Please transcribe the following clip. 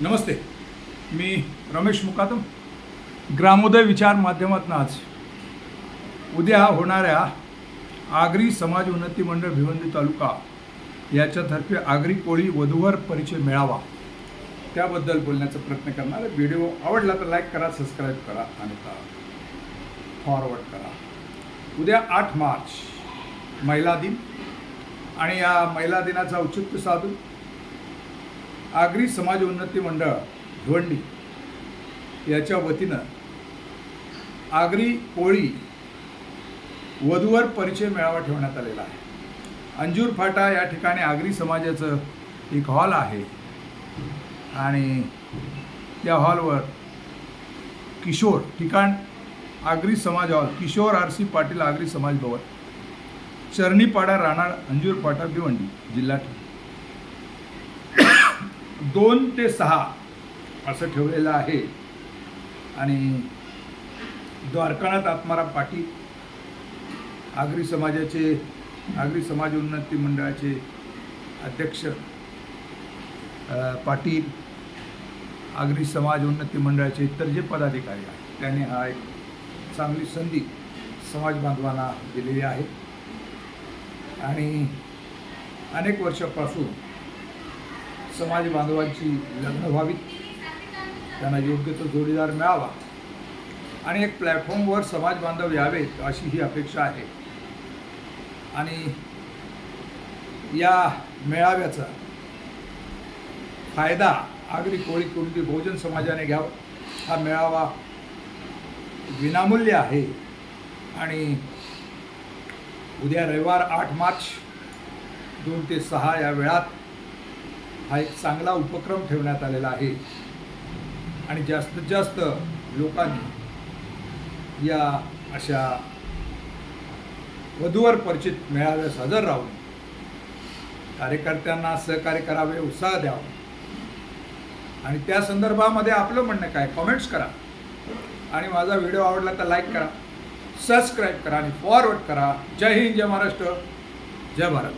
नमस्ते, मी रमेश मुकादम. ग्रामोदय विचार माध्यमातून आज उद्या होणाऱ्या आगरी समाज उन्नती मंडळ भिवंडी तालुका याच्यातर्फे आगरी कोळी वधूवर परिचय मेळावा त्याबद्दल बोलण्याचा प्रयत्न करणार. व्हिडिओ आवडला तर लाईक करा, सबस्क्राईब करा आणि फॉरवर्ड करा. उद्या 8 मार्च महिला दिन आणि या महिला दिनाचा औचित्य साधून आगरी समाज उन्नती मंडळ भिवंडी याच्या वतीनं आगरी कोळी वधूवर परिचय मेळावा ठेवण्यात आलेला आहे. अंजूर फाटा या ठिकाणी आगरी समाजाचं एक हॉल आहे आणि त्या हॉलवर किशोर ठिकाण आगरी समाज हॉल, किशोर RC पाटील आगरी समाज भवन, चरणीपाडा, रानाळ, अंजूर फाटा, भिवंडी जिल्हा 2 ते 6 असं ठेवलेलं आहे. आणि द्वारकानाथ आत्माराम पाटील आगरी समाज उन्नती मंडळाचे अध्यक्ष पाटील, आगरी समाज उन्नती मंडळाचे इतर जे पदाधिकारी आहेत त्यांनी हा एक चांगली संधी समाज बांधवांना दिलेली आहे. आणि अनेक वर्षापासून समाज बांधवांची लग्न व्हावीत, त्यांना योग्य तो जोडीदार मिळावा आणि एक प्लॅटफॉर्मवर समाज बांधव यावेत अशी ही अपेक्षा आहे. आणि या मेळाव्याचा फायदा आगरी कोळी कुणबी बहुजन समाजाने घ्यावा. हा मेळावा विनामूल्य आहे आणि उद्या रविवार 8 मार्च 2 ते 6 या वेळात हा एक चांगला उपक्रम ठेवण्यात आलेला आहे. आणि जास्तीत जास्त लोकांनी या अशा वधूवर परिचित मेळाव्यास हजर राहून कार्यकर्त्यांना सहकार्य करावे, उत्साह द्यावा. आणि त्या संदर्भामध्ये आपलं म्हणणं काय, कमेंट्स करा. आणि माझा व्हिडिओ आवडला तर लाईक करा, सबस्क्राईब करा आणि फॉरवर्ड करा. जय हिंद, जय महाराष्ट्र, जय भारत.